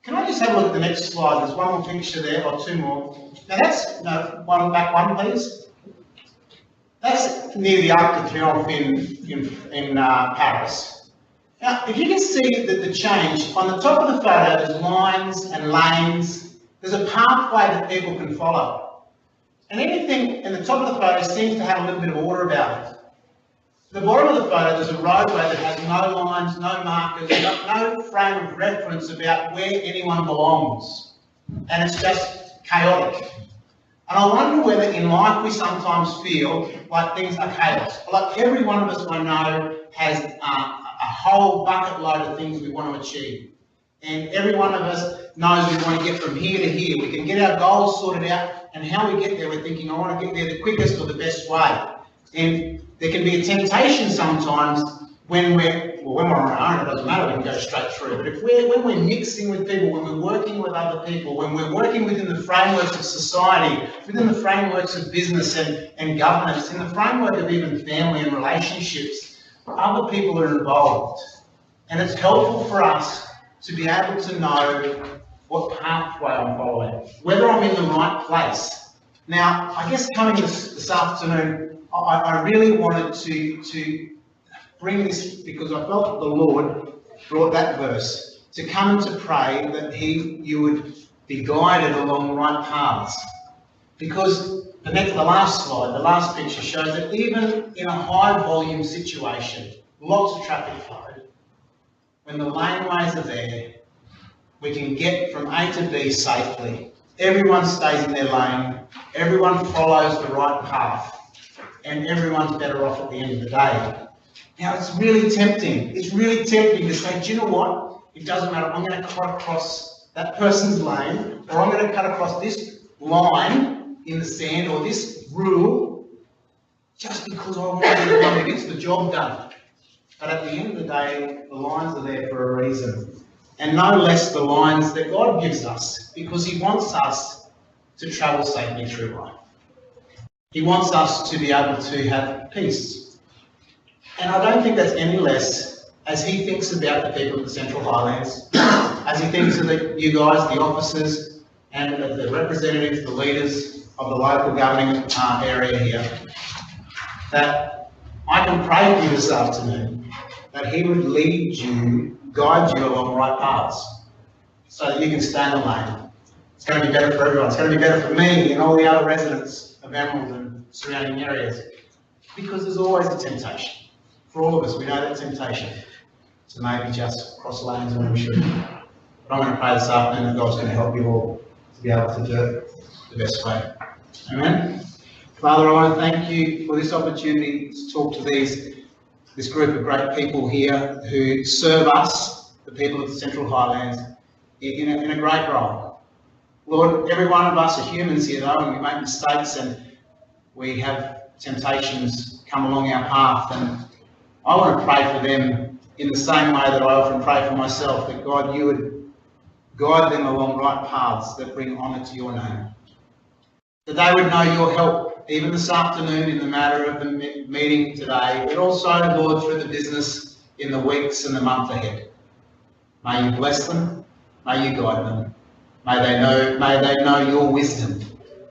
Can I just have a look at the next slide? There's one more picture there, or two more. Now that's, no, one, please. That's near the Arc de Triomphe in Paris. Now, if you can see the change, on the top of the photo there's lines and lanes. There's a pathway that people can follow. And anything in the top of the photo seems to have a little bit of order about it. At the bottom of the photo there's a roadway that has no lines, no markers, no frame of reference about where anyone belongs. And it's just chaotic. And I wonder whether in life we sometimes feel like things are chaos. Like every one of us I know has a whole bucket load of things we want to achieve. And every one of us knows we want to get from here to here. We can get our goals sorted out, and how we get there, we're thinking, I want to get there the quickest or the best way. And there can be a temptation sometimes when we're on our own, it doesn't matter, we can go straight through. But when we're mixing with people, when we're working with other people, when we're working within the frameworks of society, within the frameworks of business and governance, in the framework of even family and relationships, other people are involved. And it's helpful for us to be able to know what pathway I'm following, whether I'm in the right place. Now, I guess coming this afternoon, I really wanted to bring this because I felt that the Lord brought that verse to come and to pray that you would be guided along the right paths. Because the last slide, the last picture shows that even in a high volume situation, lots of traffic flow, when the laneways are there, we can get from A to B safely. Everyone stays in their lane, everyone follows the right path, and everyone's better off at the end of the day. Now, it's really tempting. It's really tempting to say, do you know what? It doesn't matter. I'm going to cut across that person's lane, or I'm going to cut across this line in the sand, or this rule, just because I want to be the one that gets the job done. But at the end of the day, the lines are there for a reason. And no less the lines that God gives us, because He wants us to travel safely through life. He wants us to be able to have peace. And I don't think that's any less as He thinks about the people of the Central Highlands, as He thinks of you guys, the officers, and the representatives, the leaders of the local governing area here, that I can pray for you this afternoon, that He would lead you, guide you along the right paths, so that you can stay in the lane. It's going to be better for everyone. It's going to be better for me and all the other residents of Emerald and surrounding areas, because there's always a temptation. For all of us, we know that temptation to maybe just cross lanes when we should. But I'm going to pray this afternoon that God's going to help you all to be able to do it the best way. Amen. Father, I want to thank you for this opportunity to talk to this group of great people here who serve us, the people of the Central Highlands, in a great role. Lord, every one of us are humans here though, and we make mistakes and we have temptations come along our path, and I want to pray for them in the same way that I often pray for myself, that God, you would guide them along right paths that bring honour to your name. That they would know your help, even this afternoon in the matter of the meeting today, but also, Lord, through the business in the weeks and the month ahead. May you bless them, may you guide them, may they know your wisdom,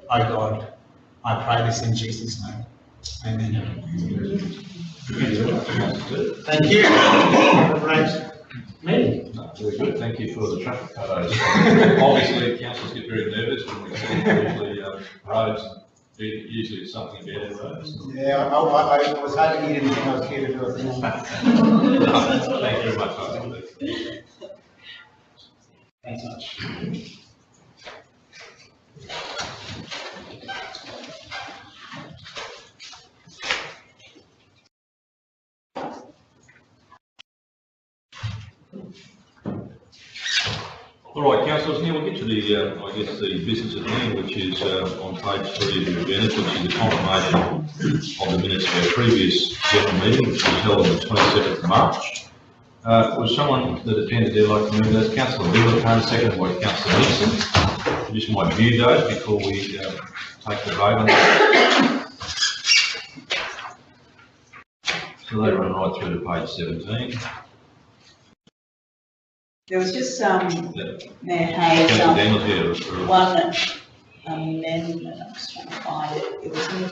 O God. I pray this in Jesus' name. Amen. Thank you. Great meeting. Very good. Thank you for the traffic photos. Obviously, councillors get very nervous when we see usually roads. Usually it's something about roads. Yeah, I was hoping you didn't think I was here to do a thing. Thank you very much. Thanks much. All right, councillors, now we'll get to the business at hand, which is on page 3 of your agenda, which is the confirmation of the minutes of our previous general meeting, which was held on the 27th of March. Was someone that attended there like to move those? Councillor Miller, seconded by Councillor Nixon. I just might view those before we take the vote on them. So they run right through to page 17. There was just Yeah. Mayor Hayes, Councillor Daniels here. one amendment, I'm just trying to find it, it was in,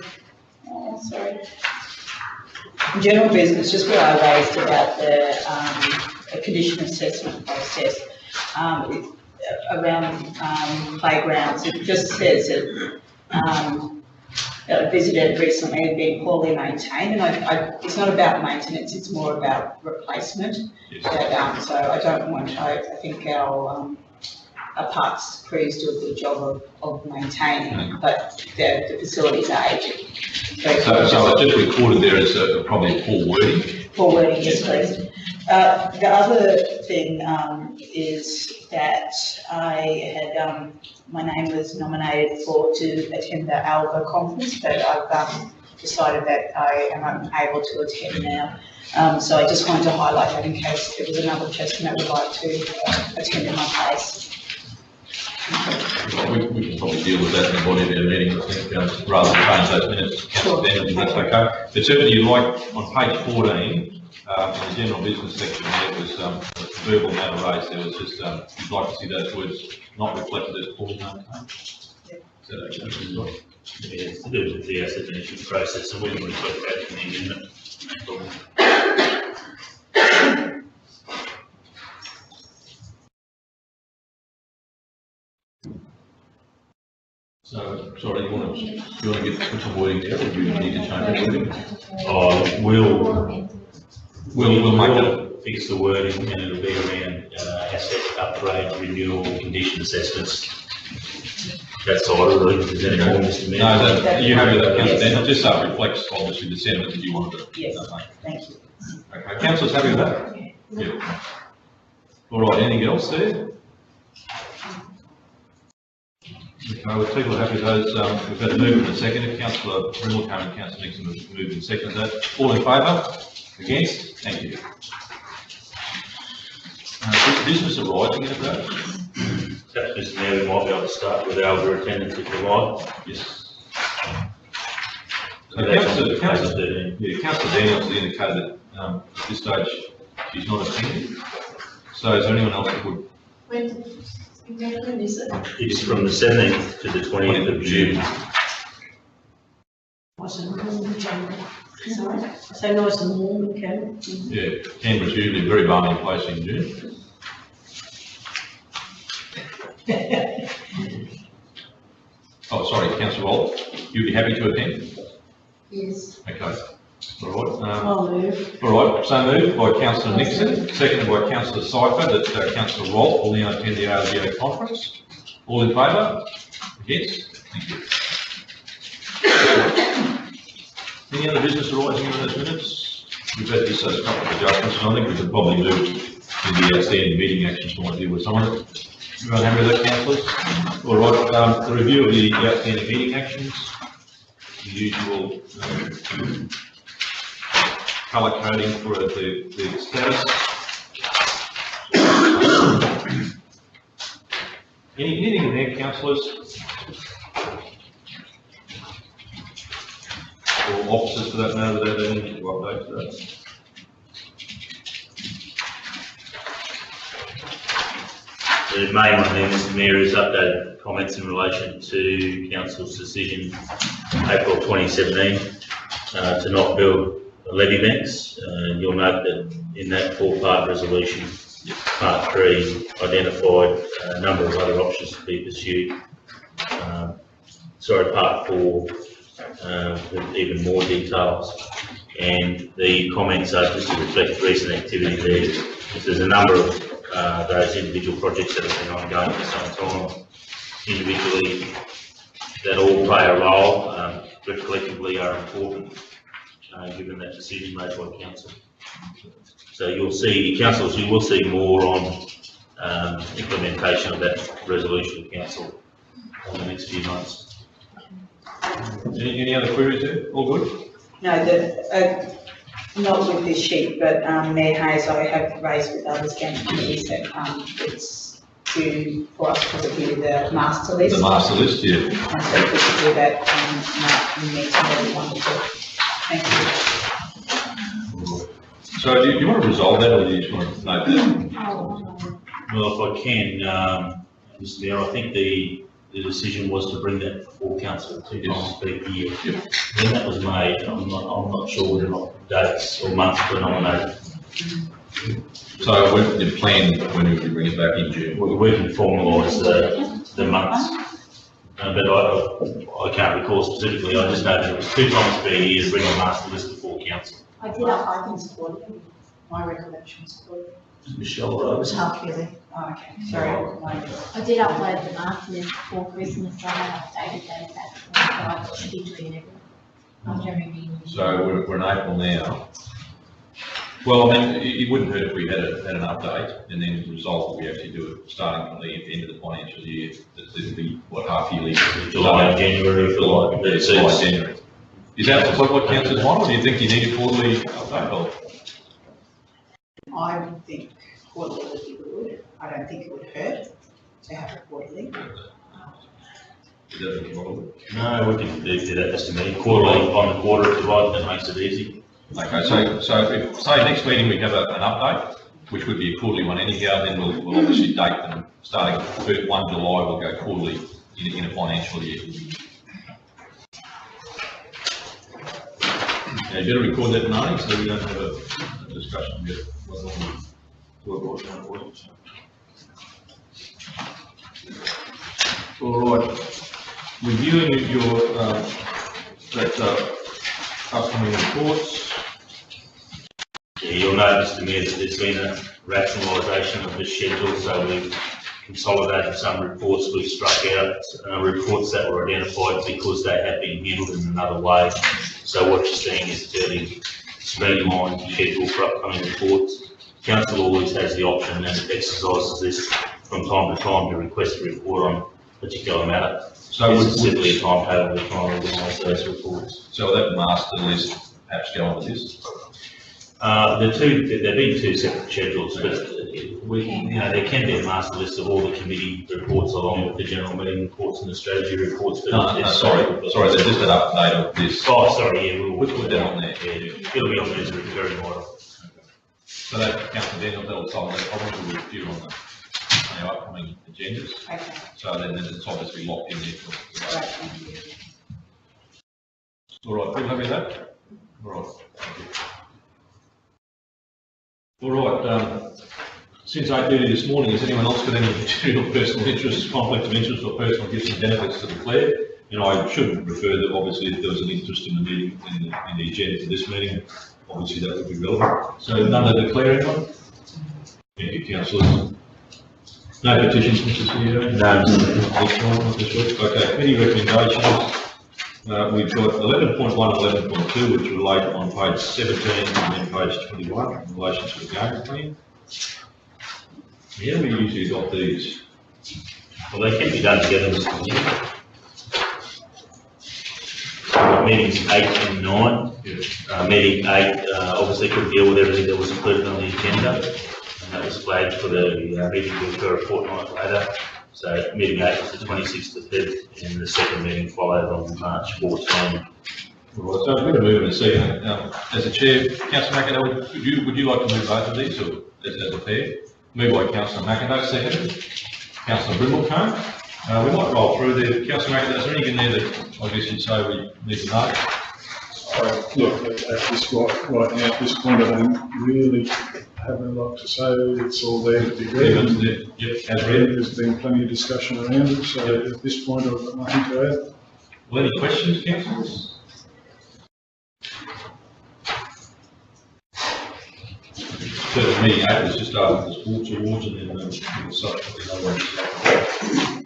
oh, sorry. General business, just where I raised about the condition assessment process, around playgrounds, it just says that, I visited recently and been poorly maintained, and it's not about maintenance, it's more about replacement. Yes. But, so I don't want to, I think our parks crews do a good job of maintaining, but the facilities are aging. So it's just recorded there as probably poor wording. Poor wording, yes, please. The other thing is that I had, my name was nominated to attend the ALBA conference, but I've decided that I am unable to attend now. So I just wanted to highlight that in case there was another person that would like to attend in my place. We can probably deal with that in the body of our meeting, I think, rather than change those minutes. Councillor Daniels, if that's okay. But certainly you'd like, on page 14, in the general business section, there was a verbal matter raised, there was just, you'd like to see those words not reflected as poorly maintained. Is that okay? Yeah, it's to do with the asset management process, so we can reflect that in the amendment. No problem. So, sorry, do you want to put some wording there, or do you need to change that wording? We'll make that. fix the wording, and it'll be around asset upgrade, renewal, condition assessments. That's all, really. Is that all, Mr. Mayor? No, that, you have that, Councillor Daniels, just so it reflects obviously the sentiment that you wanted to. Yes, thank you. Okay, councillors happy with that? Yeah. All right, anything else there? Okay, with people happy with those, we've had a move and a second. Councillor Brindle came and Councillor Nixon have moved and seconded that. All in favour? Against? Thank you. Business arising in that? Perhaps, Mr. Mayor, we might be able to start with our attendance if you like. Yes. So Councillor Daniels has indicated that at this stage she's not attending. So is there anyone else that would? When is it? It's from the 17th to the 20th of June. So nice and warm, okay? Yeah, Canberra's usually a very balmy place in June. Oh, sorry, Councillor Walt, you'd be happy to attend? Yes. Okay, all right. I'll move. All right, so moved by Councillor Nixon, seconded by Councillor Cypher, that Councillor Walt will now attend the ALGA conference. All in favour? Against? Thank you. Any other business arising in those minutes? We've had this as a couple of adjustments, and I think we could probably move to the outstanding meeting actions we want to deal with some of it. Everyone happy with that, councillors? All right, the review of the outstanding meeting actions, the usual colour coding for the status. Anything in there, councillors? Or officers for that matter, that they need to update to that? The main one there, Mr. Mayor, is updated comments in relation to Council's decision April 2017 to not build levy banks. You'll note that in that four-part resolution, part 3 identified a number of other options to be pursued. Part 4 with even more details, and the comments are just to reflect recent activity there. There's a number of those individual projects that have been ongoing for some time individually that all play a role, but collectively are important given that decision made by council. So you'll see, councillors, you will see more on implementation of that resolution of council in the next few months. Any other queries there? All good? No, not with this sheet, but Mayor Hayes, I have raised with other standing committees that it's due for us to review the master list. The master list, yeah. And so if we could do that next meeting, wonderful. Thank you. So do you want to resolve that, or do you just want to note that? Well, if I can, Mr Mayor, I think the decision was to bring that before council 2 times per year. Yep. When that was made, I'm not sure whether or not dates or months were nominated. So we the plan when we bring it back in June. We can formalise the months. But I can't recall specifically, I just know that it was 2 times per year to bring a master list before council. I did upload them quarterly, my recollections quarterly. Michelle It Rose. was half yearly. Oh, okay, sorry. I did upload the master list before Christmas, so I have updated that at that point, so I should be doing it on January meeting. So we're in April now. Well, I mean, it wouldn't hurt if we had an update, and then the result, we actually do it starting from the end of the financial year. It'll be, what, half yearly? July, January, July. July, January. Is that what councillors want, or do you think you need a quarterly update? Or- I would think quarterly would be good. I don't think it would hurt to have it quarterly. Is that the problem? No, we can do that, Mr Mayor, quarterly on the quarter divide, that makes it easy. Okay, so if, say, next meeting we have an update, which would be a quarterly one anyhow, then we'll obviously date them, starting 1 July, we'll go quarterly in a financial year. Yeah, you better record that, Marnie, so we don't have a discussion here. All right, reviewing your, upcoming reports. Yeah, you'll notice, Mr Mayor, that there's been a rationalisation of the schedule, so we've consolidated some reports, we've struck out reports that were identified because they have been handled in another way. So what you're seeing is a fairly streamlined schedule for upcoming reports. Council always has the option and exercises this from time to time to request a report on a particular matter. So This would, is simply a timetable to try and organise those reports. so that master list perhaps go on to this? There've been 2 separate schedules, but there can be a master list of all the committee reports along with the general meeting reports and the strategy reports. But No, sorry, there's just an update of this. Oh, sorry, yeah, We'll put that on there. Yeah, it'll be on there, it's very minor. So that, Councillor Daniel, that'll solve that problem, we'll review on the upcoming agendas. Okay, So then it's obviously locked in there. great, thank you. All right, people happy with that? All right. Thank you. All right, since 8:30 this morning, has anyone else got any material personal interest, conflict of interest or personal gifts and benefits to declare? You know, I should refer that obviously if there was an interest in the meeting, in the agenda for this meeting, obviously that would be relevant. So none to declare, anyone? Thank you, councillors. No petitions, Mr. CEO? No. Okay, committee recommendations. We've got 11.1 and 11.2, which relate on page 17 and then page 21 in relation to the game plan. Yeah, we usually adopt these. Well, they can be done together, Mr. Mayor. Meetings 8 and 9. Meeting 8 obviously could deal with everything that was included on the agenda, and that was flagged for the meeting to occur a fortnight later. So meeting 8 was the 26th of February, and the second meeting followed on March 14. Right, so I'm going to move in a second. As a chair, Councillor McIndoe, would you like to move both of these, or as a pair? Moved by Councillor McIndoe, seconded. Councillor Brimblecombe. We might roll through there. Councillor McIndoe, is there anything in there that I guess you'd say we need to know? Look, at this right now, at this point, I don't really have a lot to say. It's all there to be read. Yep, as read. There's been plenty of discussion around it, so at this point, I've got nothing to add. Well, any questions, councillors? So the meeting 8 was just after the sports awards and then the subsequent other ones.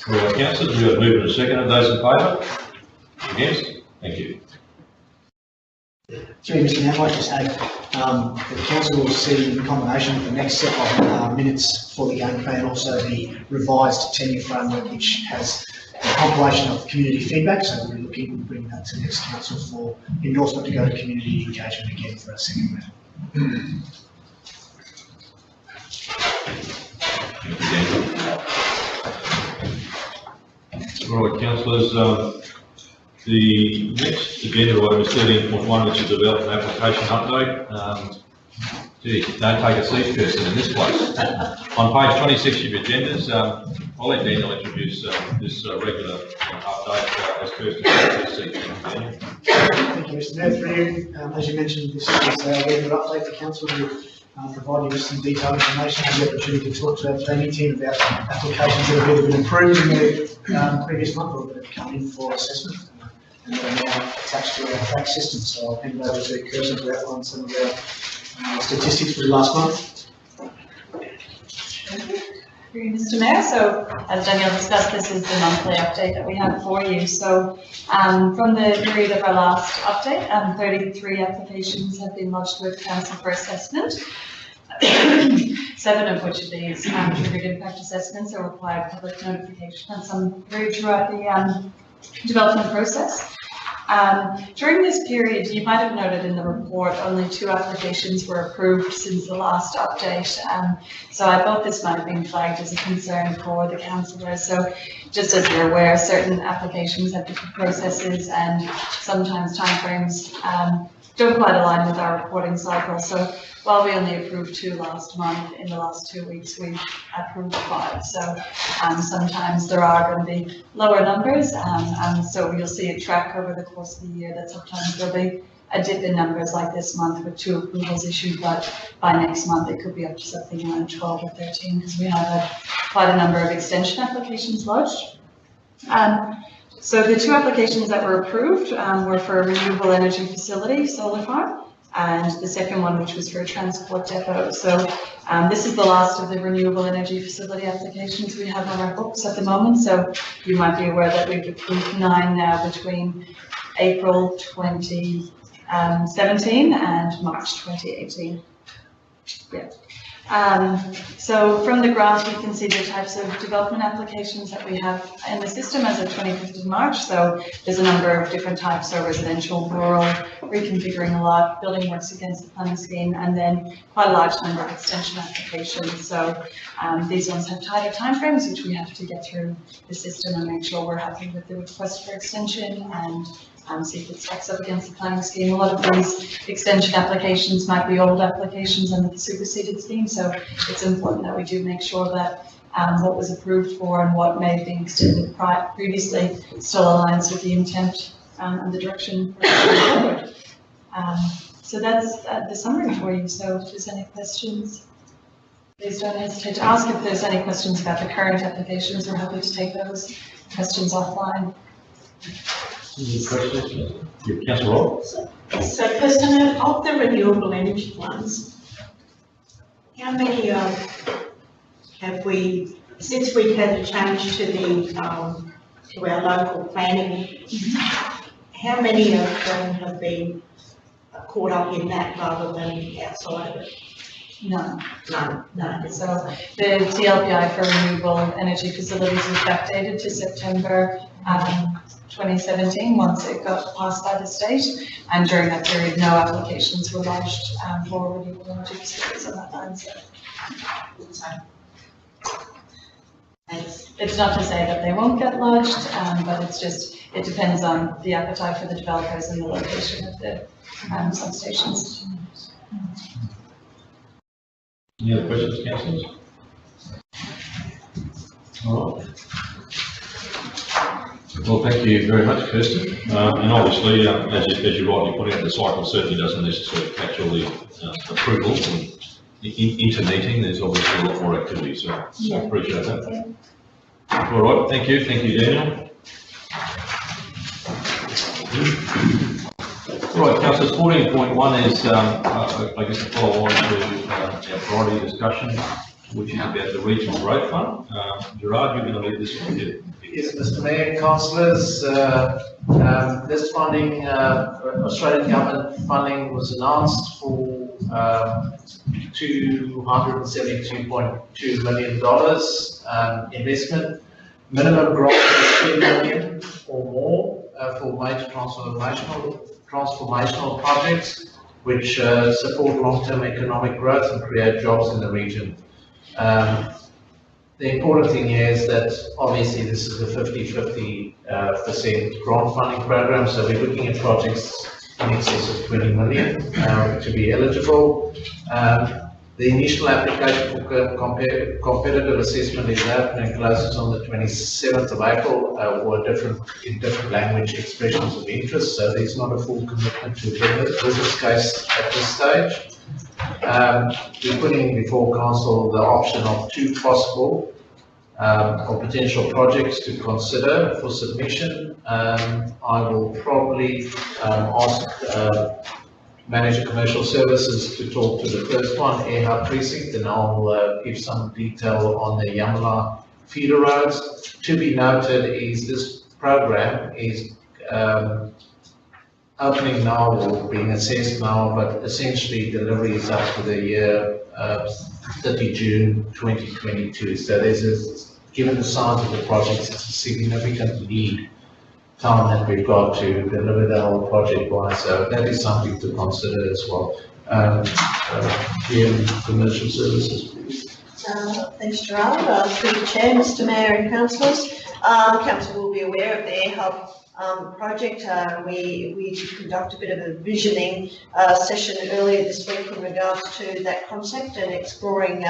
All right, councillors, we have moved in a second. Are those in favour? Against? Thank you. Sorry, Mr. Mayor, I might just add, the council will see in combination with the next set of minutes for the game plan, also the revised tenure framework, which has a compilation of community feedback, so we're looking to bring that to the next council for endorsement to go to community engagement again for a second read. All right, councillors, The next agenda item is 13.1, which is development application update. Gee, don't take a seat, Kirsten, in this place. On page 26 of your agendas, I'll let Daniel introduce this regular update as Kirsten takes his seat. Daniel. Thank you, Mr. Mayor. Through you, as you mentioned, this is a regular update. The council will provide you with some detailed information and the opportunity to talk to our planning team about applications that have either been approved in the previous month or that have come in for assessment and that are now attached to our track system. So I'll hand over to Kirsten to outline some of our statistics for the last month. Thank you, Mr. Mayor. So as Daniel discussed, this is the monthly update that we have for you. So from the period of our last update, 33 applications have been lodged with council for assessment. 7 of which of these triggered impact assessments or required public notification, and some varied throughout the development process. During this period, you might have noted in the report, only 2 applications were approved since the last update. So I thought this might have been flagged as a concern for the councillors. So just as you're aware, certain applications have different processes and sometimes timeframes don't quite align with our reporting cycle. So while we only approved 2 last month, in the last 2 weeks we've approved 5. So sometimes there are going to be lower numbers, and so you'll see it track over the course of the year that sometimes there'll be a dip in numbers like this month with 2 approvals issued, but by next month it could be up to something around 12 or 13 because we have had quite a number of extension applications lodged. So the 2 applications that were approved were for a renewable energy facility, solar farm, and the second one, which was for a transport depot. So this is the last of the renewable energy facility applications we have on our books at the moment. So you might be aware that we've approved 9 now between April 2017 and March 2018. Yeah. So from the graph, you can see the types of development applications that we have in the system as of 25th of March. So there's a number of different types, so residential, rural, reconfiguring a lot, building works against the planning scheme, and then quite a large number of extension applications. So these ones have tighter timeframes, which we have to get through the system and make sure we're happy with the request for extension and see if it stacks up against the planning scheme. A lot of these extension applications might be old applications under the superseded scheme, so it's important that we do make sure that what was approved for and what may have been extended previously still aligns with the intent and the direction forward. So that's the summary for you. So if there's any questions, please don't hesitate to ask. If there's any questions about the current applications, we're happy to take those questions offline. Any questions? Councillor Robb? So Kirsten, of the renewable energy ones, how many have we, since we've had a change to the to our local planning, how many of them have been caught up in that rather than outside of it? None. None. So the TLPI for renewable energy facilities was backdated to September 2017 once it got passed by the state, and during that period no applications were lodged for renewable energy facilities on that land. So it's not to say that they won't get lodged, but it's just, it depends on the appetite for the developers and the location of the substations. Any other questions, councillors? All right. Well, thank you very much, Kirsten. And obviously, as you rightly put out, the cycle certainly doesn't necessarily catch all the approvals and into meeting. There's obviously a lot more activity, so I appreciate that. All right, thank you, Daniel. All right, councillors, 14.1 is, I guess, a follow on to our priority discussion, which is about the Regional Growth Fund. Gerard, you're going to lead this one here. Yes, Mr. Mayor, councillors, this funding, Australian government funding was announced for $272.2 million investment. Minimum grant is 10 million or more for major transformational projects which support long-term economic growth and create jobs in the region. the important thing here is that obviously this is a 50-50% grant funding program, so we're looking at projects in excess of 20 million to be eligible. The initial application for competitive assessment is open and closes on the 27th of April for in different language expressions of interest, so there's not a full commitment to a business case at this stage. We're putting before council the option of 2 possible or potential projects to consider for submission. I will probably ask Manager Commercial Services to talk to the first one, Air Hub Precinct, and I'll give some detail on the Yamala feeder roads. To be noted is this program is opening now or being assessed now, but essentially delivery is up to the year 30 June 2022. So given the size of the project, it's a significant lead time that we've got to deliver the whole project by. So that is something to consider as well. Commercial Services, please. Thanks, Gerard. Through the Chair, Mr Mayor and Councillors. Council will be aware of the Air Hub project. We did conduct a bit of a visioning session earlier this week in regards to that concept and exploring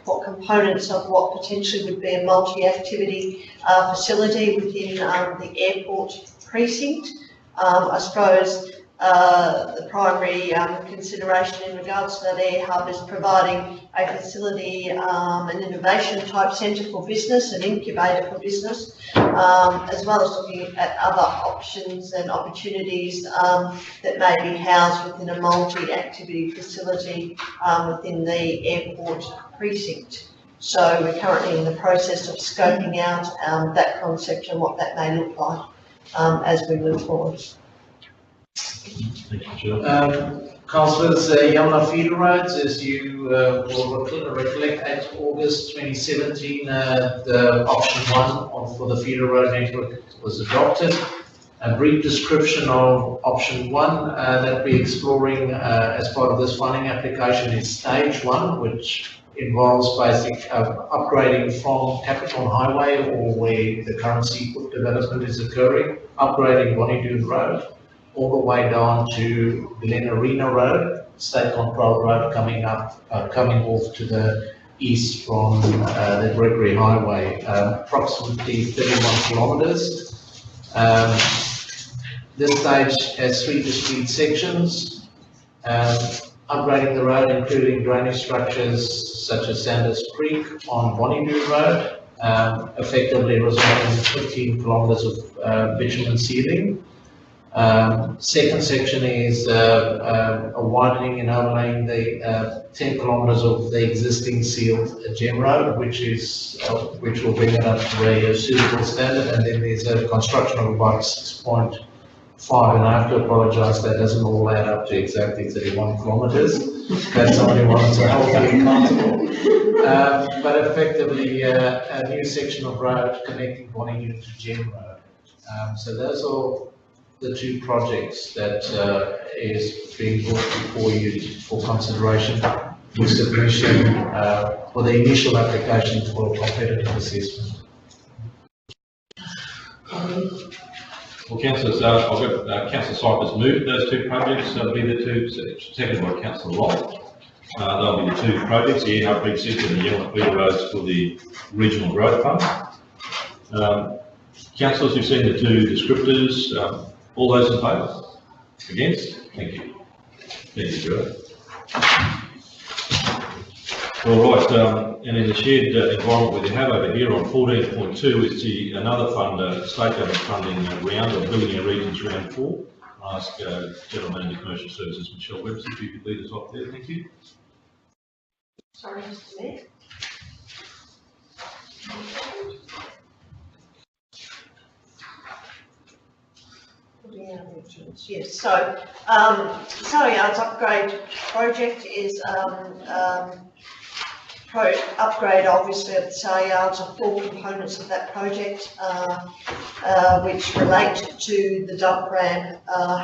what components of what potentially would be a multi-activity facility within the airport precinct. I suppose the primary consideration in regards to that Air Hub is providing a facility, an innovation type centre for business, an incubator for business, as well as looking at other options and opportunities that may be housed within a multi-activity facility within the airport precinct. So we're currently in the process of scoping out that concept and what that may look like as we move forward. Thank you, Chair. Councillors, Yamala feeder roads, as you will recollect, 8 August 2017, the option 1 for the feeder road network was adopted. A brief description of option 1 that we're exploring as part of this funding application is stage 1, which involves basic upgrading from Capricorn Highway, or where the current seaport development is occurring, upgrading Bonnie Doon Road, all the way down to Glen Arena Road, State Control Road, coming off to the east from the Gregory Highway, approximately 31 kilometres. This stage has 3 discrete sections, upgrading the road, including drainage structures such as Sanders Creek on Bonnie Doon Road, effectively resulting in 15 kilometres of bitumen sealing. Second section is a widening and overlaying the 10 kilometres of the existing sealed gem road, which will bring it up to a suitable standard. And then there's a construction of about 6.5, and I have to apologise, that doesn't all add up to exactly 31 kilometres. That's somebody wants to help me accountable. But effectively a new section of road connecting Bonnie Doon to Gem Road. So those are the 2 projects that is being brought before you for consideration for submission for the initial application for competitive assessment. Well, councillors, I've got Councillor Cyphers moved those 2 projects. That'll be the 2, seconded by Councillor Lott. They'll be the 2 projects, the Air Hub Precinct and the Yamala feeder roads for the Regional Growth Fund. Councillors, you've seen the 2 descriptors. All those in favour? Against? Thank you. Thank you, Gerard. All right, and in the shared environment we have over here on 14.2 is another fund, state government funding round of Building Our Regions Round 4. I'll ask General Manager Commercial Services, Michelle Webster, if you could lead us off there. Thank you. Sorry, just a minute. Yes, so Sally Yards upgrade project is upgrade obviously of the Sally Yards are 4 components of that project, which relate to the dump ramp,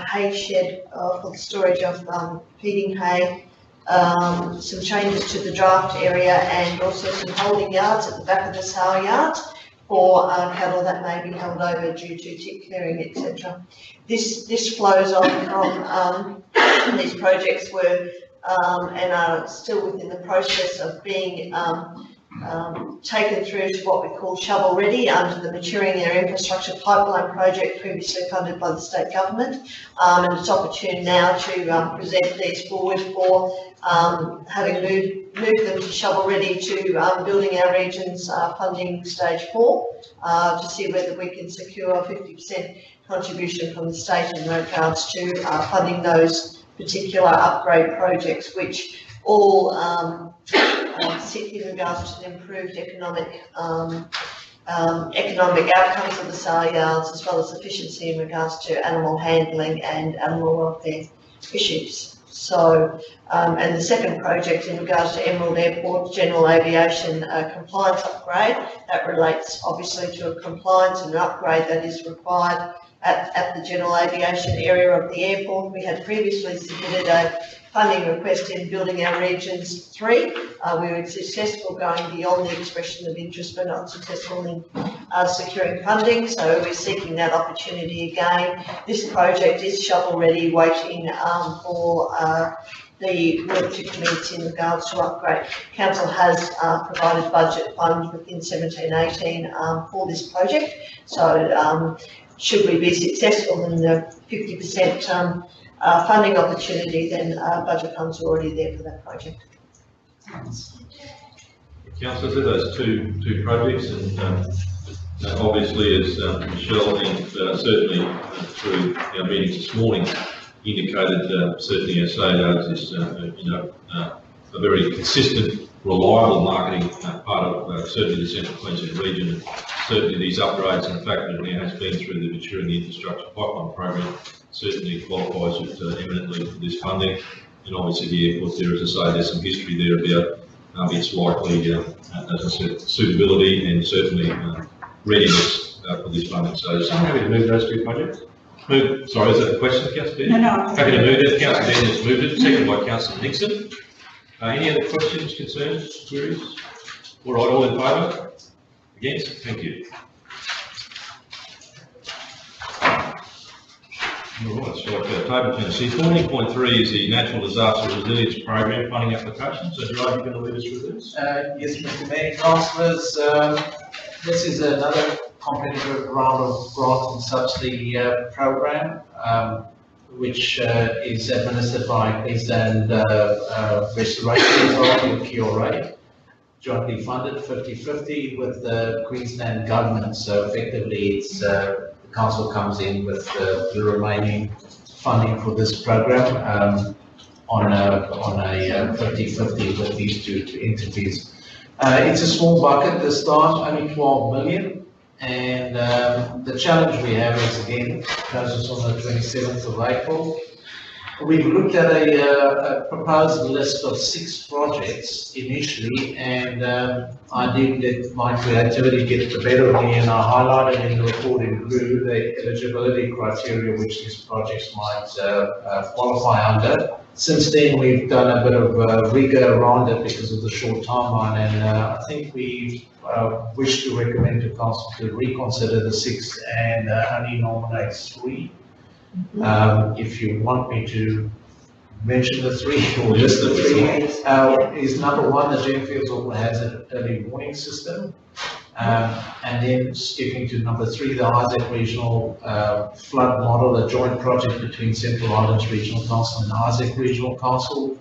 hay shed for the storage of feeding hay, some changes to the draft area and also some holding yards at the back of the sale yard for cattle that may be held over due to tick clearing, etc. This flows on from these projects were and are still within the process of being taken through to what we call shovel ready under the Maturing Their Infrastructure Pipeline project previously funded by the state government. And it's opportune now to present these forward for having moved them to shovel ready to building our regions funding stage 4 to see whether we can secure a 50% contribution from the state in regards to funding those particular upgrade projects, which all sit in regards to the improved economic outcomes of the sale yards, as well as efficiency in regards to animal handling and animal welfare issues. So, and the second project in regards to Emerald Airport General Aviation compliance upgrade, that relates obviously to a compliance and an upgrade that is required at the general aviation area of the airport. We had previously submitted a funding request in Building Our Regions 3. We were successful going beyond the expression of interest, but not successful in securing funding, so we're seeking that opportunity again. This project is shovel ready, waiting for the work to commence in regards to upgrade. Council has provided budget funds within 17-18 for this project, so should we be successful in the 50% funding opportunity, then budget funds are already there for that project. Councillors, there are those two projects, and obviously, as Michelle and certainly through our meetings this morning indicated, certainly our sale yards is a very consistent, reliable marketing part of certainly the Central Queensland region. And certainly these upgrades, and the fact that it now has been through the Maturing the Infrastructure Pipeline program, certainly qualifies it eminently for this funding. And obviously the airport there, as I say, there's some history there about its likely, as I said, suitability and certainly readiness for this funding. So is someone happy to move those two projects? Sorry, is that a question, Councillor Dennis? No. Happy to move it. Councillor Dennis moved it, seconded by Councillor Nixon. Any other questions, concerns, queries? All right, all in favour? Against? Thank you. All right, so table Tennessee. 14.3 is the Natural Disaster Resilience Program funding application. So, Gerard, you're going to lead us through this? Yes, Mr. Mayor, councillors, this is another competitive round of grant and subsidy program, which is administered by Queensland Restoration Authority, or QRA, jointly funded 50-50 with the Queensland government. So effectively, it's the council comes in with the remaining funding for this program on a 50-50 with these two entities. It's a small bucket this start, only 12 million. And the challenge we have is, again, closes on the 27th of April. We've looked at a proposed list of 6 projects initially, and I did let my creativity get the better of me, and I highlighted in the report in blue the eligibility criteria which these projects might qualify under. Since then, we've done a bit of rigor around it because of the short timeline, and I think we wish to recommend to council to reconsider the 6 and only nominate 3. If you want me to mention the 3 or just the 3, is number 1, the Gemfields Auckland Hazard Early Warning System. And then skipping to number 3, the Isaac Regional Flood Model, a joint project between Central Islands Regional Council and Isaac Regional Council.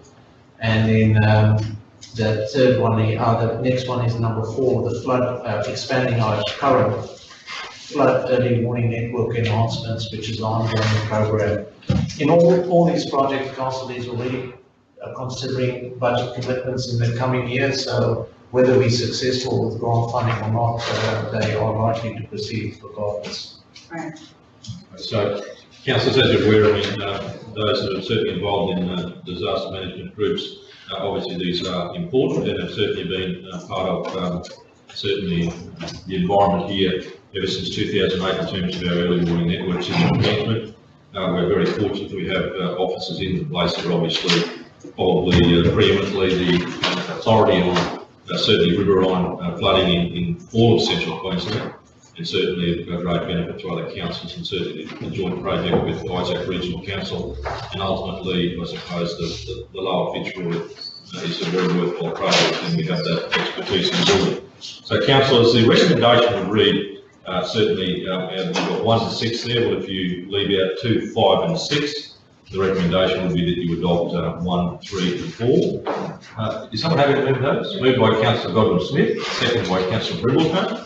And then the third one, the next one is number 4, the flood, expanding our current flood early warning network enhancements, which is an ongoing program. In all these projects, council is already considering budget commitments in the coming years, so whether we're successful with grant funding or not, they are likely to proceed regardless. Right. So, councillors, as you're aware, I mean, those that are certainly involved in disaster management groups, obviously these are important and have certainly been part of certainly the environment here ever since 2008 in terms of our early warning network system management. We're very fortunate that we have officers in place that are obviously probably preeminently the authority on certainly riverine flooding in all of central Queensland, and certainly a great benefit to other councils, and certainly the joint project with Isaac Regional Council, and ultimately, I suppose, the Lower Fitzroy is a very worthwhile project, and we have that expertise in building. So, councillors, the recommendation would read, certainly, we've got 1 to 6 there, but if you leave out 2, 5 and 6, the recommendation would be that you adopt 1, 3 and 4. Is someone happy to move those? Moved by Councillor Godwin-Smith, seconded by Councillor Brindleton.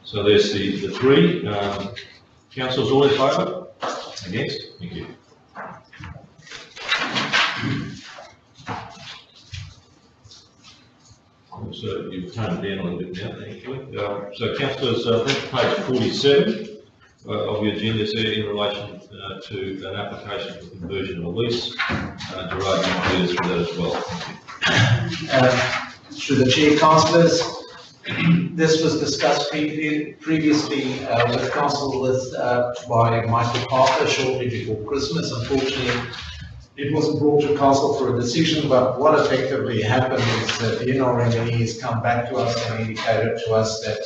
So there's the 3. Councillors, all in favour? Against? Thank you. So you've toned it down a little bit now, thankfully. So councillors, I think page 47 of your agenda is there in relation to an application for conversion of a lease. Gerard, you might lead us through that as well. Through the chair, councillors, this was discussed previously with council by Michael Parker shortly before Christmas. Unfortunately, it wasn't brought to council for a decision, but what effectively happened is that the NRME has come back to us and indicated to us that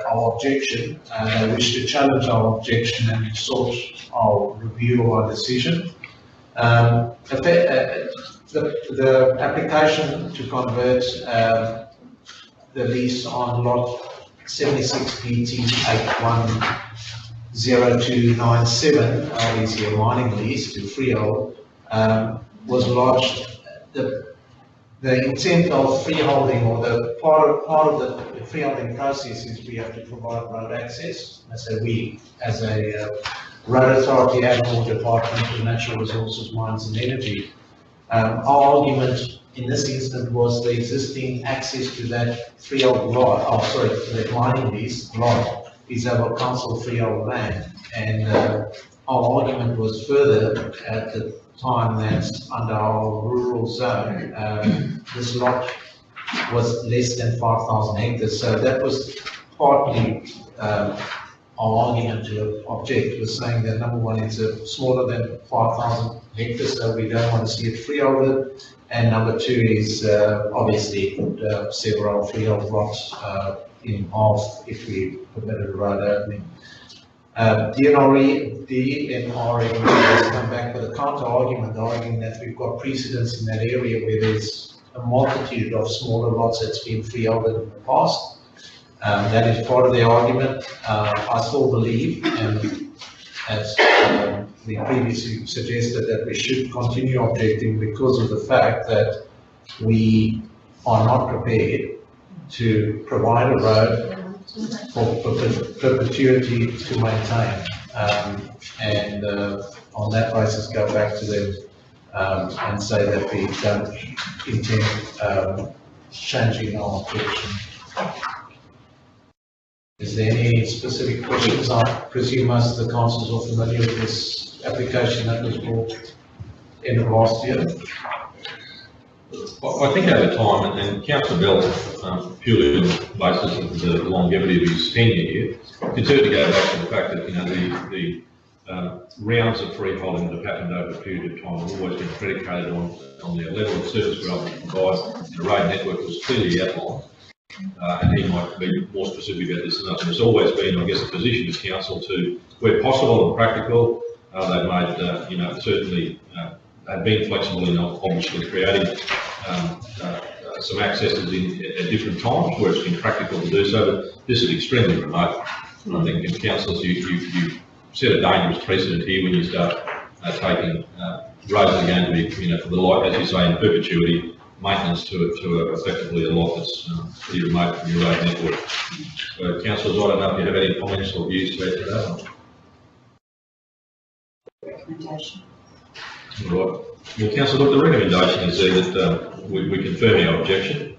our objection, they wish to challenge our objection and sort our review of our decision. The application to convert the lease on lot 76 PT 810297, obviously a mining lease to freehold, was lodged. The intent of freeholding, or the part of the freeholding process, is we have to provide road access. So we, as a road authority and or Department of Natural Resources, Mines and Energy, our argument in this instance was the existing access to that freehold lot, to that mining lease lot, is our council freehold land, and our argument was further at the time that under our rural zone, this lot was less than 5,000 hectares. So that was partly our argument to object, was saying that number one, it's smaller than 5,000 hectares, so we don't want to see it freeholded. And number two is obviously several freehold lots in half if we permitted a road opening. DNRE has come back with a counter argument, arguing that we've got precedents in that area where there's a multitude of smaller lots that's been freeholded in the past. That is part of the argument. I still believe, and as we previously suggested, that we should continue objecting because of the fact that we are not prepared to provide a road for perpetuity to maintain, and on that basis go back to them and say that we don't intend changing our objection. Is there any specific questions? I presume most of the councils are familiar with this application that was brought end of last year. I think over time, and Councillor Bell, purely on the basis of the longevity of his tenure here, continued to go back to the fact that the rounds of freeholding that have happened over a period of time have always been predicated on the level of service we're able to provide. The road network was clearly outlined, and he might be more specific about this than us. There's always been, I guess, a position as council to, where possible and practical, they've made, certainly have been flexible in obviously creating some accesses at different times where it's been practical to do so, but this is extremely remote. I think in councils you set a dangerous precedent here when you start taking roads that are going to be, for the life, as you say, in perpetuity, maintenance to effectively a lot that's pretty remote from your road network. So councillors, I don't know if you have any comments or views to add to that. Recommendation. All right. Well, councillor, look, the recommendation is there that we confirm our objection,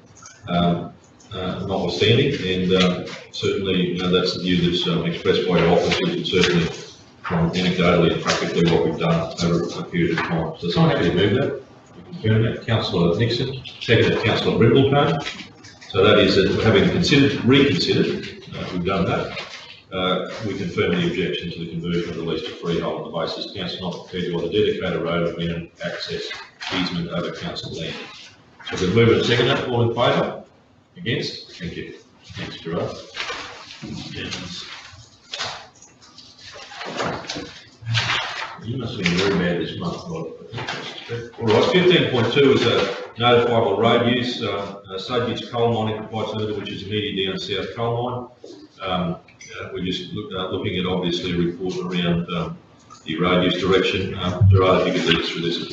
notwithstanding, and certainly that's the view that's expressed by your officers, and certainly from anecdotally and practically what we've done over a period of time. So someone happy to move that? Confirm that. Councillor Nixon, seconded Councillor Brindleton. So that is that having reconsidered, we've done that. we confirm the objection to the conversion of the lease to freehold on the basis council not prepared to either dedicate a road or grant access easement over council land. So we'll move and second that. All in favour? Against? Thank you. Thanks, Gerard. You must have been very bad this month, Rod. All right, 15.2 is a notifiable road use. Sage Coal Mining provides limited, which is immediately down South Coal Mine. We're just looking at obviously a report around the road use direction. Gerard, if you could lead us through this as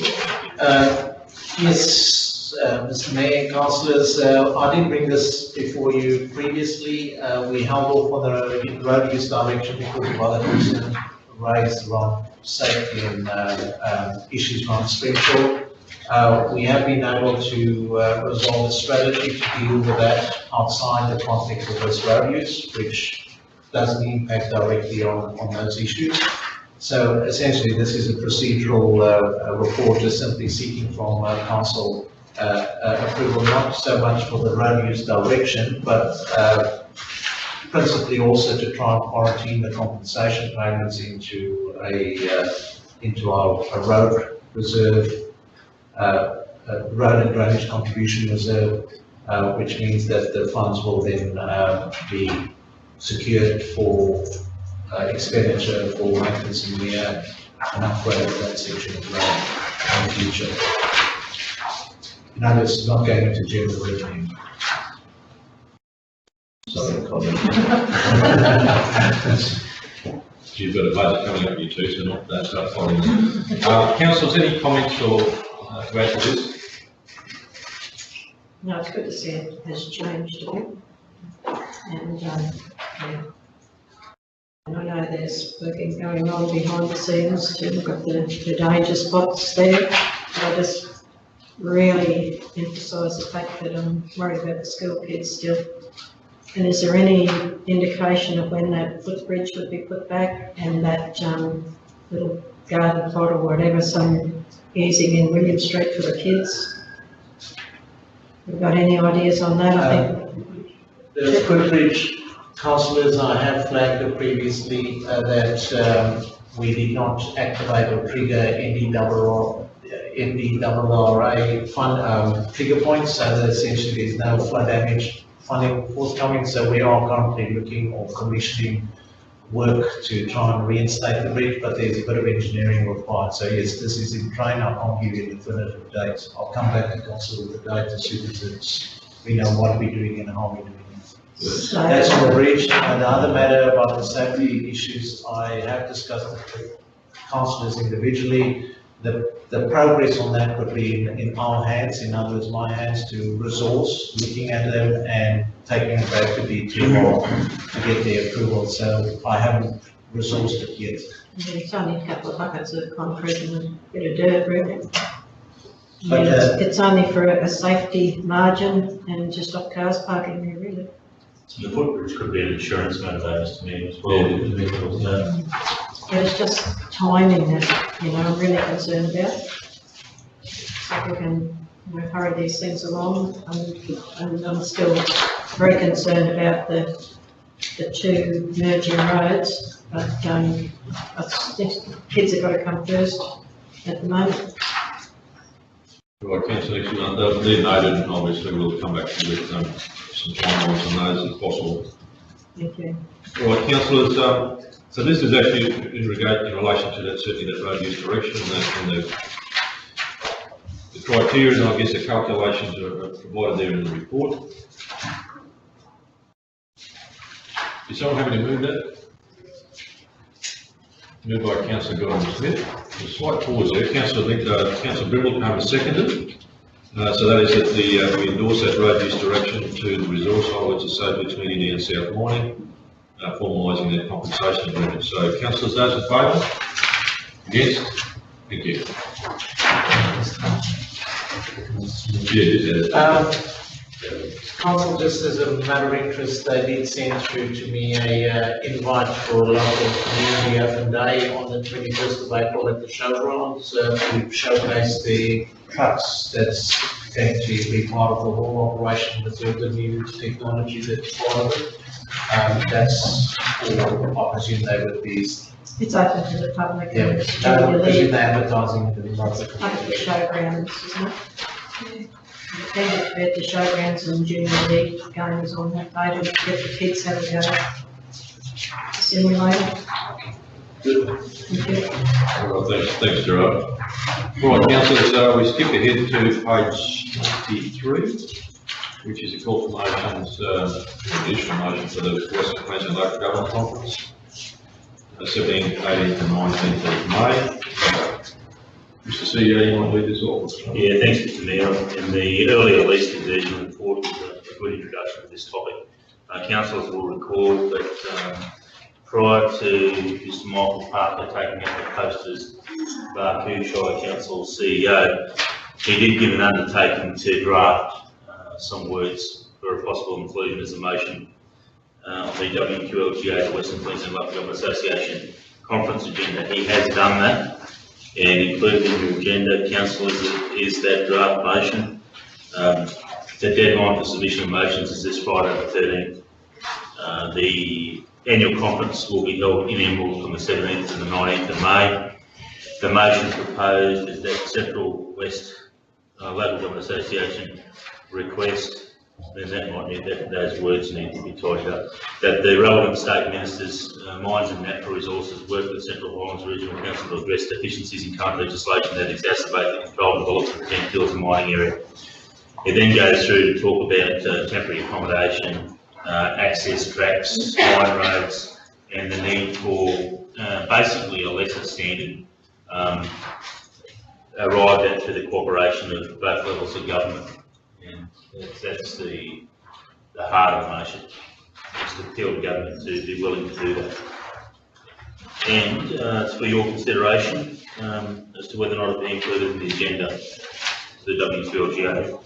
well. Yes, Mr. Mayor, councillors, I did bring this before you previously. We held off on the road use direction because of other concerns raised around safety and issues around Springfield. We have been able to resolve a strategy to deal with that outside the context of this road use, which doesn't impact directly on those issues. So essentially, this is a procedural report, just simply seeking from council approval, not so much for the road use direction, but principally also to try and quarantine the compensation payments into our road reserve, road and drainage contribution reserve, which means that the funds will then be secured for expenditure for maintenance in the year and upgrade of that section of road in the future. In other words, it's not going into general revenue. Sorry, Colin. You've got a budget coming up, you two, so not that stuff following. Councillors, any comments or to add to this? No, it's good to see it has changed a bit. And, yeah. And I know there's working going on behind the scenes to look at the danger spots there. But I just really emphasise the fact that I'm worried about the school kids still. And is there any indication of when that footbridge would be put back and that little garden plot or whatever, some easing in William Street for the kids? We've got any ideas on that? I think the footbridge, councillors, I have flagged it previously that we did not activate or trigger NDRRA fund trigger points, so that essentially there's no flood damage funding forthcoming. So we are currently looking or commissioning work to try and reinstate the bridge, but there's a bit of engineering required. So yes, this is in train. I can't give you a definitive date. I'll come back to council with the date as soon as we know what we're doing and how we're doing it. so. That's on the bridge. And the other matter about the safety issues, I have discussed with councillors individually. The progress on that would be in our hands, in other words, my hands, to resource, looking at them and taking it back to DTR to get their approval. So I haven't resourced it yet. It's only a couple of buckets of concrete and a bit of dirt, really. But, It's only for a safety margin and just stop cars parking there, really. The footbridge could be an insurance motivator to me as well. But it's just timing that, I'm really concerned about. So we can hurry these things along, and I'm still very concerned about the two merging roads, but I think kids have got to come first at the moment. Right, councillor, next one, they're noted, and obviously we'll come back to you with some timelines on those if possible. Thank you. Right, councillors, so this is actually in relation to that, certainly that road use direction and the criteria, and I guess the calculations are provided there in the report. Is someone having to move that? Moved by councillor Gordon Smith. There's a slight pause there. Councillor Brimble has seconded. So that is that we endorse that road use direction to the resource holders of Sage Community and South Mining, formalising their compensation agreement. So councillors, those in favour? Against? Thank you. Council, just as a matter of interest, they did send through to me a invite for a local community open day on the 21st of April at the showgrounds to showcase the trucks that's going to be part of the whole operation with all the new technology that's part of it. That's, I presume they would be, It's open to the public. yeah, I presume they're advertising it in lots of Up at the showgrounds, isn't it? Tended to be at the showgrounds and junior league games on that day to get the kids have a go. Simulator. Thank you. Well, thanks, Gerard. Right, councillors, we skip ahead to page 23, which is a call for motions, additional motion for the Western Queensland Local Government Conference, 17th, 18th and 19th of May. Mr. CEO, you want to lead this off? Yeah, thanks, Mr. Mayor. In the earlier leasing version report, a good introduction to this topic. Councillors will recall that prior to Mr. Michael Parker taking out the post as Barcoo Shire Council CEO, he did give an undertaking to draft some words for a possible inclusion as a motion on the WQLGA, the Western Queensland Local Government Association conference agenda. He has done that. And included in your agenda, councillors, is that draft motion. The deadline for submission of motions is this Friday the 13th. The annual conference will be held in Emerald from the 17th to the 19th of May. The motion proposed is that Central West Local Government Association request, then that might need, those words need to be tidied up, that the relevant state ministers, mines and natural resources, work with Central Highlands Regional Council to address deficiencies in current legislation that exacerbate the controlled development of the Hills and mining area. It then goes through to talk about temporary accommodation, access tracks, mine roads, and the need for basically a lesser standard arrived at through the cooperation of both levels of government. And that's the heart of the motion, is to appeal to government to be willing to do that. And it's for your consideration as to whether or not it be included in the agenda for the WQLGA.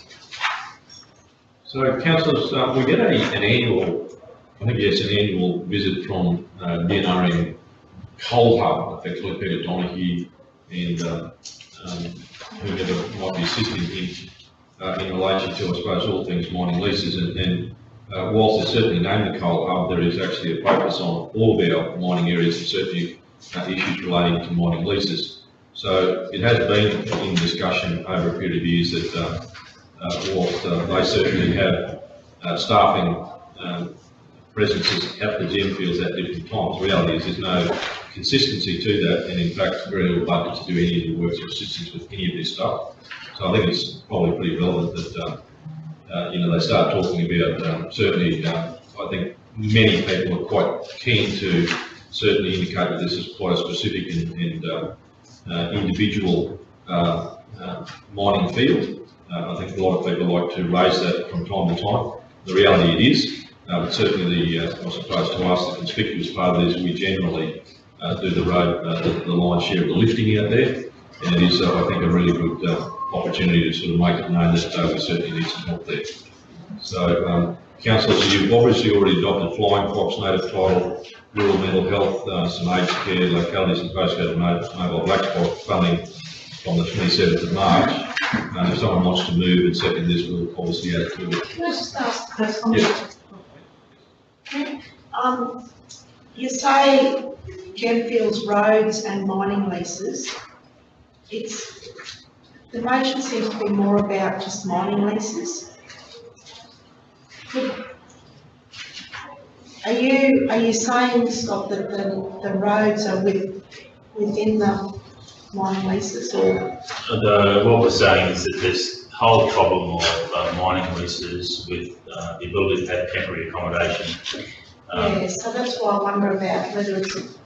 So, councillors, we get an annual, I think yes, an annual visit from DNRM Coal Hub, effectively Peter Donahue and whoever might be assisting him in relation to, I suppose, all things mining leases. And whilst there's certainly named the Coal Hub, there is actually a focus on all of our mining areas and certainly issues relating to mining leases. So it has been in discussion over a period of years that whilst they certainly have staffing presences at the gem fields at different times, the reality is there's no consistency to that, and in fact very little budget to do any of the works or assistance with any of this stuff. So I think it's probably pretty relevant that they start talking about certainly. I think many people are quite keen to certainly indicate that this is quite a specific and individual mining field. I think a lot of people like to raise that from time to time. The reality it is, but certainly I suppose to us the conspicuous part of it is we generally do the road, the lion's share of the lifting out there, and it is I think a really good opportunity to sort of make it known that we certainly need some help there. So, councillors, you've obviously already adopted Flying Fox native title, rural mental health, some aged care, localities and postcode mobile black spot funding from the 27th of March. If someone wants to move and second this, we'll obviously add to it. Can I just ask a question? Yeah. You say Gemfields roads and mining leases. The motion seems to be more about just mining leases. Are you saying, Scott, that the roads are within the mining leases, or? What we're saying is that this whole problem of mining leases with the ability to have temporary accommodation. Yeah, so that's why I wonder about whether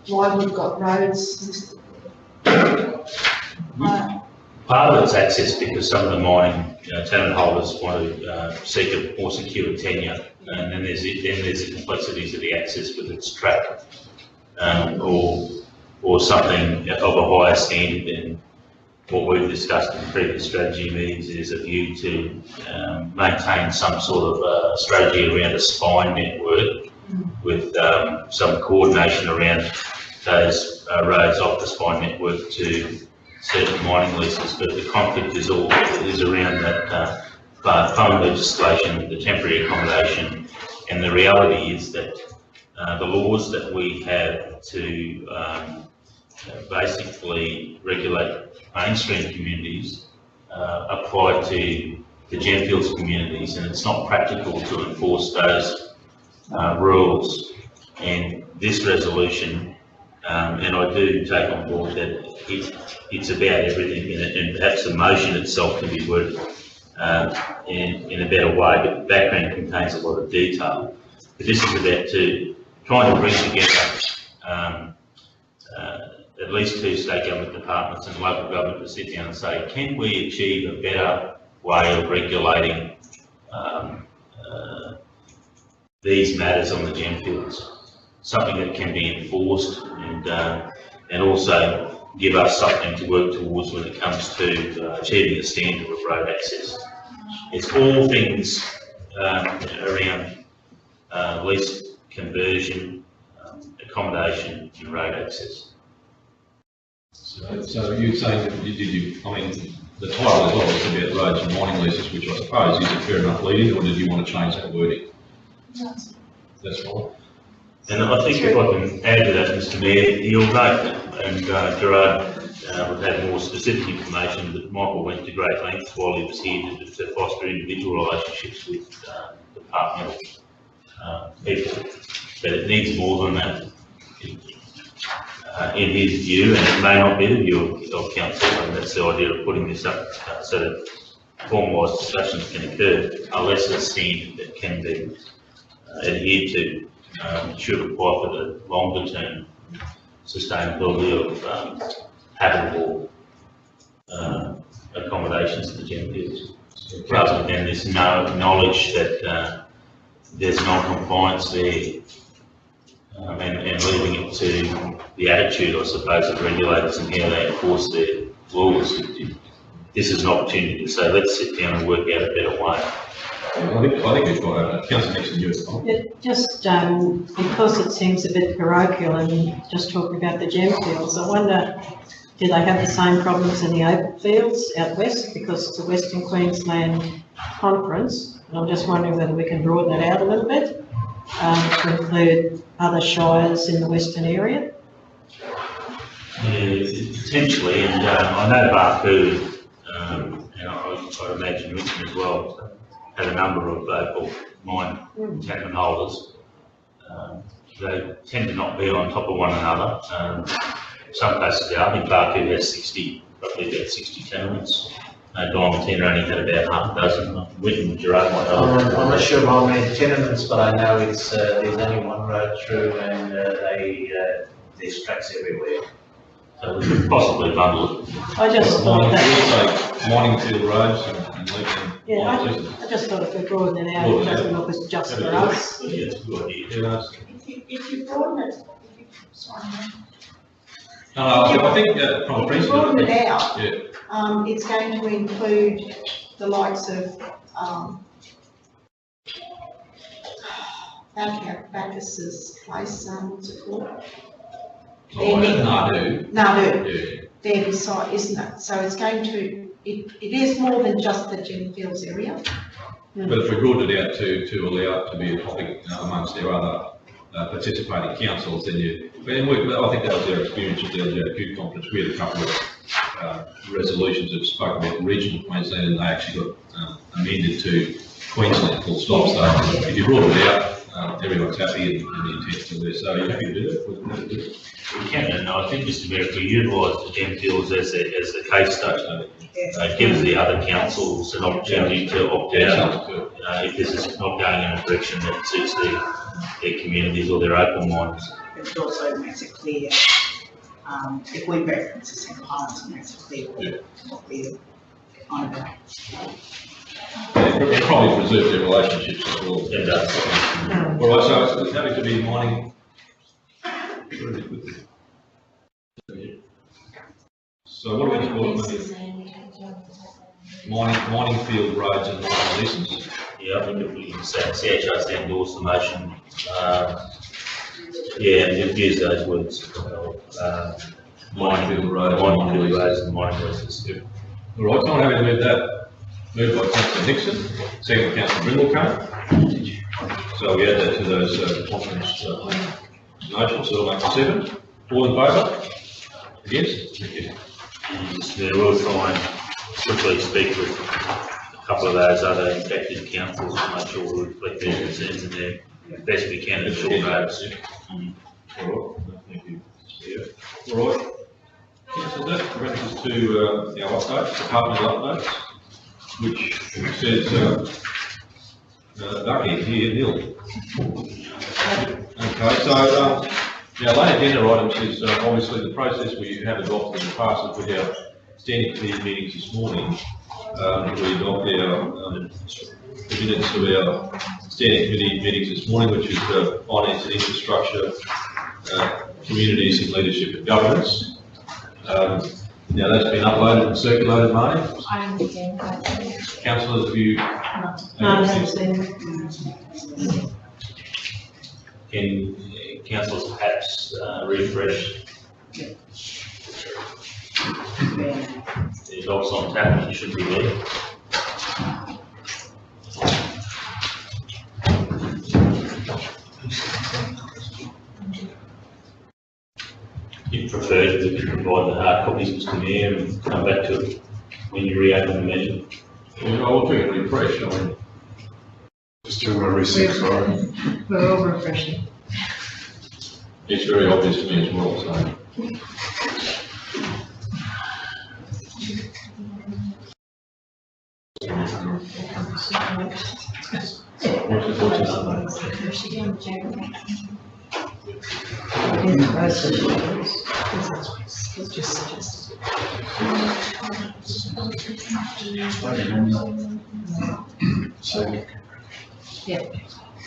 why we've got roads. Part of it's access because some of the mining tenant holders want to seek a more secure tenure, and then there's the complexities of the access, whether it's track or something of a higher standard than what we've discussed in previous strategy meetings is a view to maintain some sort of strategy around a spine network with some coordination around those roads off the spine network to certain mining leases. But the conflict is around that phone legislation, the temporary accommodation, and the reality is that the laws that we have to basically regulate mainstream communities apply to the Gemfields communities, and it's not practical to enforce those rules. And this resolution, and I do take on board that it's about everything in it, and perhaps the motion itself can be worded in a better way, but the background contains a lot of detail. But this is about trying to bring together at least two state government departments and local government to sit down and say, can we achieve a better way of regulating these matters on the Gemfields? Something that can be enforced and also give us something to work towards when it comes to achieving a standard of road access. It's all things around lease conversion, accommodation and road access. So you're saying that I mean, the title is obviously about roads and mining leases, which I suppose is a fair enough leading, or did you want to change that wording? That's right. And I think if I can add to that, Mr Mayor, you'll note that, and Gerard would have more specific information, that Michael went to great lengths while he was here to foster individual relationships with departmental people. But it needs more than that. In his view, and it may not be the view of council, and that's the idea of putting this up so that formalised discussions can occur, a lesser standard that can be adhered to should apply for the longer term sustainability of habitable accommodations in the Gemfields, rather than this knowledge that there's non-compliance there, and leaving it to the attitude, I suppose, of regulators and how they enforce their laws. This is an opportunity to say, let's sit down and work out a better way. I think we've got Councillor Nixon, you respond. Just because it seems a bit parochial and just talking about the Gemfields, I wonder, do they have the same problems in the open fields out west? Because it's a Western Queensland conference, and I'm just wondering whether we can broaden it out a little bit to include other shires in the western area. Yeah, potentially, and I know Barcoo, and I imagine Richmond as well, have a number of local mine tenement holders. They tend to not be on top of one another. Some places, I think Barcoo has roughly about 60 tenements. Diamantina only had about half a dozen. Whitten, Gerard might know. I'm not sure how many tenements, but I know it's there's only one road through, and there's tracks everywhere. So we could possibly bundle it. I just thought that. Mining field roads and leaving. Yeah, I just thought if we broaden it out, it doesn't look as just for us. Yeah, it's a good idea. If you broaden it, sorry. I think from a If you principle. broaden it out, Yeah. it's going to include the likes of, Bacchus's place, what's it called? Nadu. Nadu, Yeah. there beside, isn't it? So it's going to, it is more than just the Gemfields area. But if we broaden it out to allow it to be a topic amongst their other participating councils, then I think that was their experience at the LGAQ conference. We had a couple of resolutions that spoke about regional Queensland, and they actually got amended to Queensland full stop. So if you broaden it out, everyone's happy and the intent's still there. So you're happy to do it? We can, and I think, Mr Mayor, if we utilise the Gemfields as a case study, it gives the other councils an opportunity to opt out if this is not going in a direction that suits their communities or their open mines. It also makes it clear, if we reference this in Parliament, it makes it clear what we're on about. It probably preserves their relationships as well. It does. All right, so it's happy to be mining. So what do we call it? Mining field roads and mining leases. Yeah, I think if we can say, CHR's endorse the motion, yeah, and use those words. Mining field roads. Mining field roads and mining leases. All right, someone happy to move that? Moved by councillor Nixon, second by councillor Brindlecombe. So we add that to those conference motions, so like 7. All in favour? Against? Thank you. We'll try and quickly speak with a couple of those other impacted councils to make sure we reflect their concerns in there best we can at short notice. All right, thank you. Yeah. All right. Councillor, that brings us to our updates, departmental updates, which says Ducky here, Neil. Okay, so our late agenda items is obviously the process we have adopted in the past is we have standing committee meetings this morning. We adopt our the minutes of our standing committee meetings this morning, which is finance and infrastructure, communities and leadership and governance. Now that's been uploaded and circulated, Marty. I understand. Councillors, have you? No, I haven't seen. Can councillors perhaps refresh? The docs on tap, and it should be there. If preferred, we can provide the hard copies, Mr. Mayor, and come back to it when you reopen the meeting. Yeah, I will take a refresh. I mean, Just doing my research, sorry. We're all refreshing. it's very obvious to me as well, so.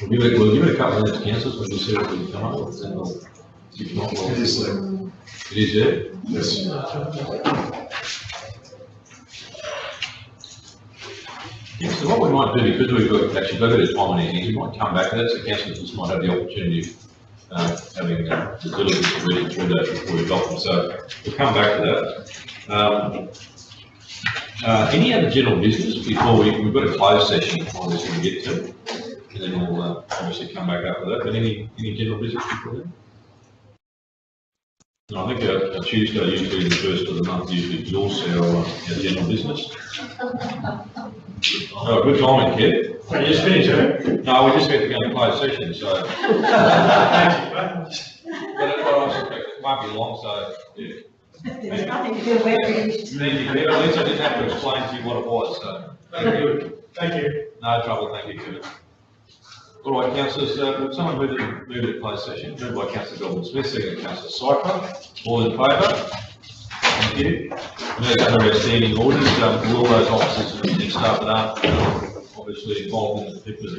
We'll give it a couple of minutes, councillors, when you see what we can come up with, and we'll, if not, It is there. it is there. Yes. Yeah, so what we might do, because we've got, actually got a bit of time on our hands, we might come back to that, so councillors just might have the opportunity of having the diligence of reading through those before we adopt them, so we'll come back to that. Any other general business before we've got a closed session on this when we get to, and then we'll obviously come back after that, but any general business before then? No, I think a Tuesday, usually the first of the month, usually exhausts our general business. Oh, good timing, Kev. Can you just finish it? No, we just have to go into closed session, so. But it might be long, so, yeah. There's nothing to do with it. Thank you, Kev. At least I didn't have to explain to you what it was, so. Thank you. Thank you. No trouble, thank you, Kevin. All right, councillors, would someone move it closed session? Moved by councillor Goldman-Smith, second by councillor Cypher. All in favour? Thank you. And as under our standing orders, all those officers and staff that aren't obviously involved in the particular